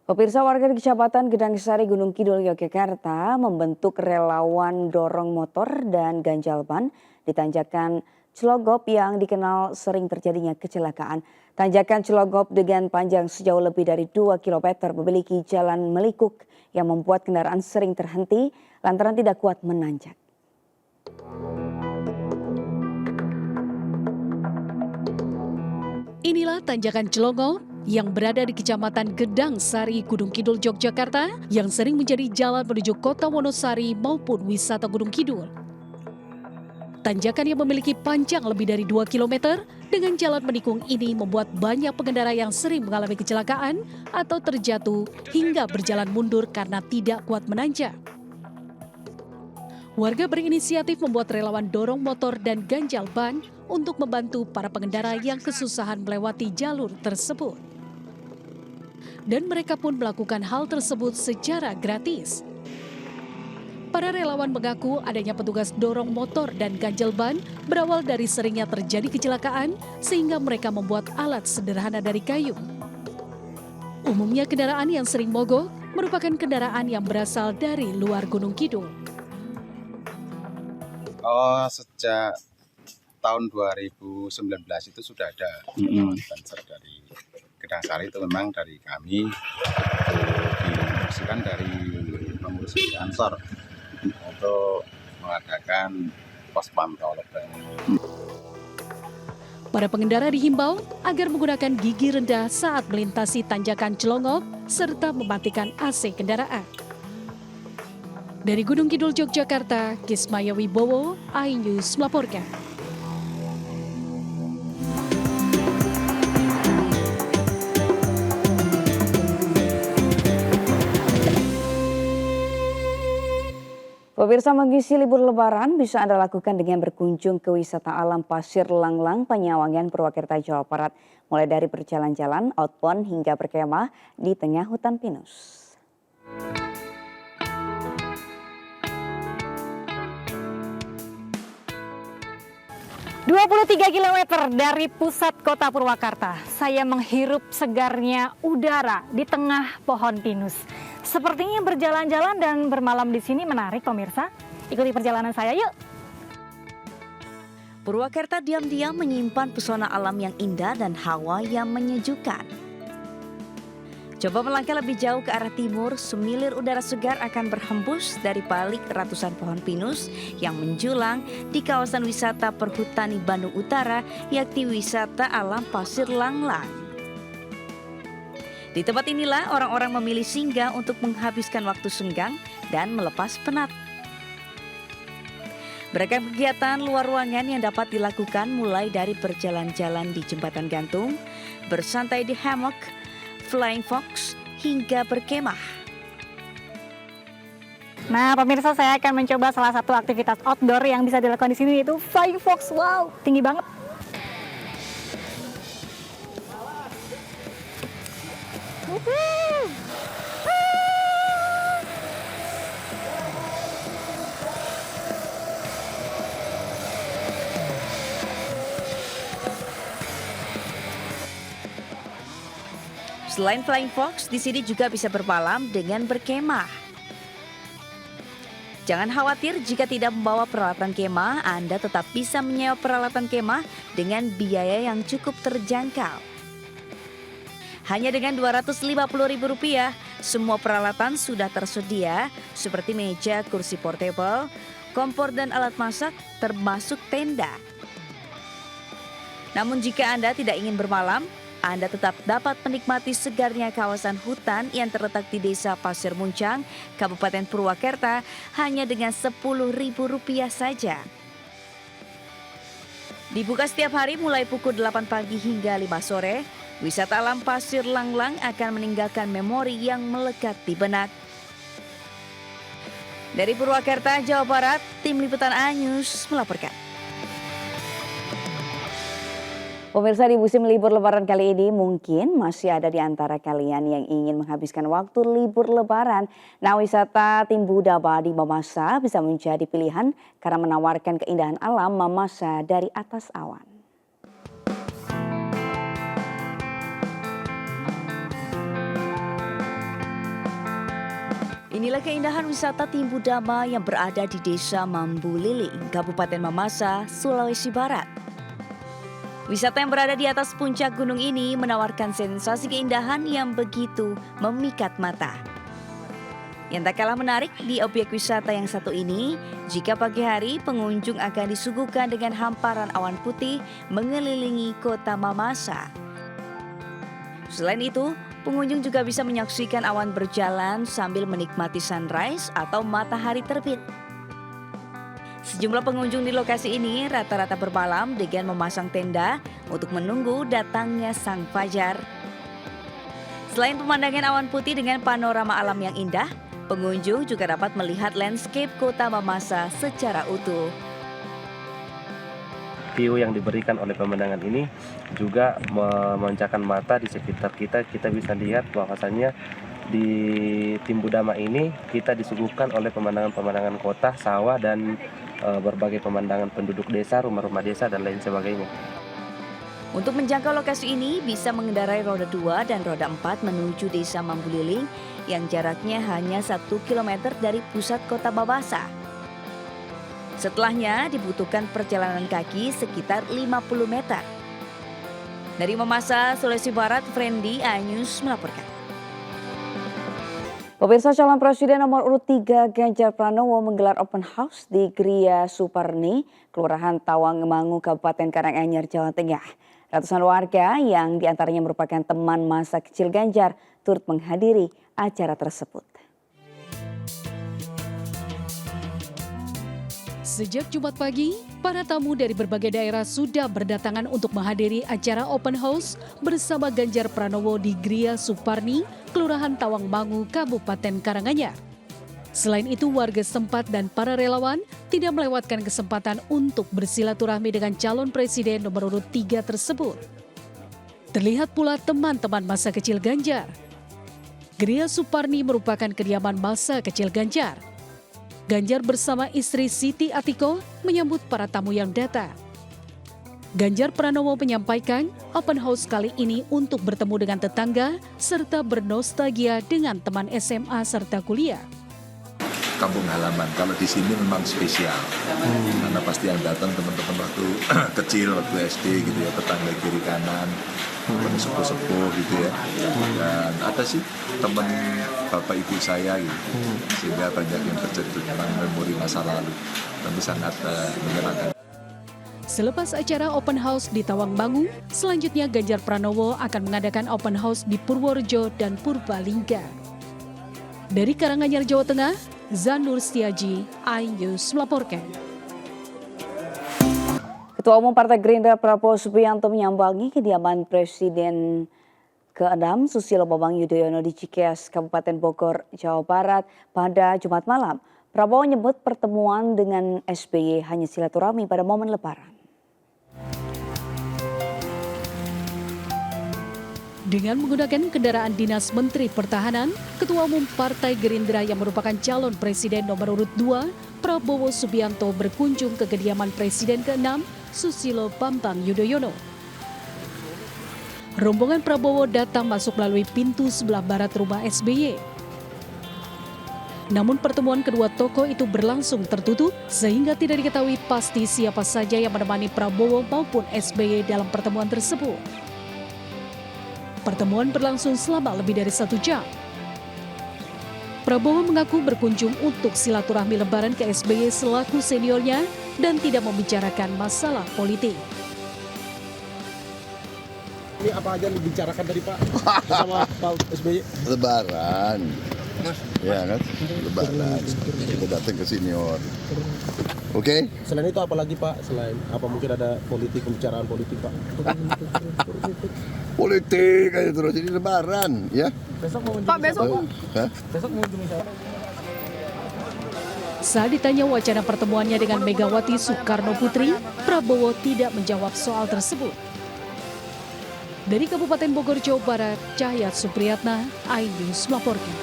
Pemirsa, warga di Kecamatan Gedangsari, Gunung Kidul, Yogyakarta membentuk relawan dorong motor dan ganjal ban di tanjakan Celogop yang dikenal sering terjadinya kecelakaan. Tanjakan Celogop dengan panjang sejauh lebih dari 2 km memiliki jalan melikuk yang membuat kendaraan sering terhenti lantaran tidak kuat menanjak. Inilah tanjakan Celongop yang berada di Kecamatan Gedangsari, Gunung Kidul, Yogyakarta yang sering menjadi jalan menuju kota Wonosari maupun wisata Gunung Kidul. Tanjakan yang memiliki panjang lebih dari 2 km dengan jalan menikung ini membuat banyak pengendara yang sering mengalami kecelakaan atau terjatuh hingga berjalan mundur karena tidak kuat menanjak. Warga berinisiatif membuat relawan dorong motor dan ganjal ban untuk membantu para pengendara yang kesusahan melewati jalur tersebut. Dan mereka pun melakukan hal tersebut secara gratis. Para relawan mengaku adanya petugas dorong motor dan ganjal ban berawal dari seringnya terjadi kecelakaan sehingga mereka membuat alat sederhana dari kayu. Umumnya kendaraan yang sering mogok merupakan kendaraan yang berasal dari luar Gunung Kidul. Sejak tahun 2019 itu sudah ada banser dari Gedangsari, itu memang dari kami diinstruksikan dari pengurus Ansor untuk mengadakan pos pantau lebaran. Para pengendara dihimbau agar menggunakan gigi rendah saat melintasi tanjakan Celongop serta mematikan AC kendaraan. Dari Gunung Kidul, Yogyakarta, Kismaya Wibowo, iNews melaporkan. Pemirsa, mengisi libur lebaran bisa Anda lakukan dengan berkunjung ke wisata alam Pasir Langlang, Panyawangan, Purwakarta, Jawa Barat. Mulai dari berjalan-jalan, outbound hingga berkemah di tengah hutan pinus. ...23 km dari pusat kota Purwakarta, saya menghirup segarnya udara di tengah pohon pinus. Sepertinya berjalan-jalan dan bermalam di sini menarik, pemirsa. Ikuti perjalanan saya yuk. Purwakarta diam-diam menyimpan pesona alam yang indah dan hawa yang menyejukkan. Coba melangkah lebih jauh ke arah timur, semilir udara segar akan berhembus dari balik ratusan pohon pinus yang menjulang di kawasan wisata Perhutani Bandung Utara, yakni wisata alam Pasir Langlang. Di tempat inilah orang-orang memilih singgah untuk menghabiskan waktu senggang dan melepas penat. Beragam kegiatan luar ruangan yang dapat dilakukan mulai dari berjalan-jalan di jembatan gantung, bersantai di hammock, flying fox, hingga berkemah. Nah, pemirsa, saya akan mencoba salah satu aktivitas outdoor yang bisa dilakukan di sini, yaitu flying fox. Wow, tinggi banget. Selain flying fox, di sini juga bisa bermalam dengan berkemah. Jangan khawatir jika tidak membawa peralatan kemah, Anda tetap bisa menyewa peralatan kemah dengan biaya yang cukup terjangkau. Hanya dengan Rp250.000, semua peralatan sudah tersedia seperti meja, kursi portable, kompor dan alat masak, termasuk tenda. Namun jika Anda tidak ingin bermalam, Anda tetap dapat menikmati segarnya kawasan hutan yang terletak di Desa Pasir Muncang, Kabupaten Purwakarta hanya dengan Rp10.000 saja. Dibuka setiap hari mulai pukul 8 pagi hingga 5 sore, wisata alam Pasir Langlang akan meninggalkan memori yang melekat di benak. Dari Purwakarta, Jawa Barat, Tim Liputan iNews melaporkan. Pemirsa, di musim libur lebaran kali ini mungkin masih ada di antara kalian yang ingin menghabiskan waktu libur lebaran. Nah, wisata Timbu Daba di Mamasa bisa menjadi pilihan karena menawarkan keindahan alam Mamasa dari atas awan. Inilah keindahan wisata Timbu Dama yang berada di Desa Mambu Liling, Kabupaten Mamasa, Sulawesi Barat. Wisata yang berada di atas puncak gunung ini menawarkan sensasi keindahan yang begitu memikat mata. Yang tak kalah menarik di objek wisata yang satu ini, jika pagi hari pengunjung akan disuguhkan dengan hamparan awan putih mengelilingi kota Mamasa. Selain itu, pengunjung juga bisa menyaksikan awan berjalan sambil menikmati sunrise atau matahari terbit. Sejumlah pengunjung di lokasi ini rata-rata bermalam dengan memasang tenda untuk menunggu datangnya sang fajar. Selain pemandangan awan putih dengan panorama alam yang indah, pengunjung juga dapat melihat landscape kota Mamasa secara utuh. View yang diberikan oleh pemandangan ini juga memanjakan mata di sekitar kita. Kita bisa lihat bahwasannya di Timbu Dama ini kita disuguhkan oleh pemandangan-pemandangan kota, sawah, dan berbagai pemandangan penduduk desa, rumah-rumah desa, dan lain sebagainya. Untuk menjangkau lokasi ini bisa mengendarai roda 2 dan roda 4 menuju Desa Mambu Liling yang jaraknya hanya 1 km dari pusat kota Mamasa. Setelahnya dibutuhkan perjalanan kaki sekitar 50 meter. Dari Mamasa, Sulawesi Barat, Friendly iNews melaporkan. Pemirsa, calon presiden nomor urut 3 Ganjar Pranowo menggelar open house di Gria Suparni, Kelurahan Tawangmangu, Kabupaten Karanganyar, Jawa Tengah. Ratusan warga yang diantaranya merupakan teman masa kecil Ganjar turut menghadiri acara tersebut. Sejak Jumat pagi, para tamu dari berbagai daerah sudah berdatangan untuk menghadiri acara open house bersama Ganjar Pranowo di Gria Suparni, Kelurahan Tawangmangu, Kabupaten Karanganyar. Selain itu, warga setempat dan para relawan tidak melewatkan kesempatan untuk bersilaturahmi dengan calon presiden nomor urut 3 tersebut. Terlihat pula teman-teman masa kecil Ganjar. Gria Suparni merupakan kediaman masa kecil Ganjar. Ganjar bersama istri Siti Atiko menyambut para tamu yang datang. Ganjar Pranowo menyampaikan open house kali ini untuk bertemu dengan tetangga serta bernostalgia dengan teman SMA serta kuliah. Kampung halaman, kalau di sini memang spesial karena pasti yang datang teman-teman waktu kecil, waktu SD gitu ya, tetangga kiri kanan, teman sepuh-sepuh gitu ya, dan ada sih teman bapak ibu saya gitu, sehingga banyak yang bercerita tentang memori masa lalu, tentu sangat menyenangkan. Selepas acara open house di Tawangmangu, selanjutnya Ganjar Pranowo akan mengadakan open house di Purworejo dan Purbalingga. Dari Karanganyar, Jawa Tengah, Zanur Setiaji, iNews melaporkan. Ketua Umum Partai Gerindra Prabowo Subianto menyambangi kediaman Presiden ke-6 Susilo Bambang Yudhoyono di Cikeas, Kabupaten Bogor, Jawa Barat pada Jumat malam. Prabowo menyebut pertemuan dengan SBY hanya silaturahmi pada momen Lebaran. Dengan menggunakan kendaraan dinas Menteri Pertahanan, Ketua Umum Partai Gerindra yang merupakan calon Presiden nomor urut 2, Prabowo Subianto berkunjung ke kediaman Presiden ke-6, Susilo Bambang Yudhoyono. Rombongan Prabowo datang masuk melalui pintu sebelah barat rumah SBY. Namun pertemuan kedua tokoh itu berlangsung tertutup sehingga tidak diketahui pasti siapa saja yang menemani Prabowo maupun SBY dalam pertemuan tersebut. Pertemuan berlangsung selama lebih dari 1 jam. Prabowo mengaku berkunjung untuk silaturahmi Lebaran ke SBY selaku seniornya dan tidak membicarakan masalah politik. Ini apa aja yang dibicarakan tadi Pak bersama Pak SBY? Lebaran, ya kan? Lebaran, kita datang ke senior. Oke? Selain itu apa lagi Pak? Selain apa mungkin ada pembicaraan politik Pak? Politik aja terus, ini Lebaran, ya? Besok mau menjadi besok Pak? Hah? Besok mau menjadi saya. Saat ditanya wacana pertemuannya dengan Megawati Soekarno Putri, Prabowo tidak menjawab soal tersebut. Dari Kabupaten Bogor, Jawa Barat, Cahya Supriyatna, iNews melaporkan.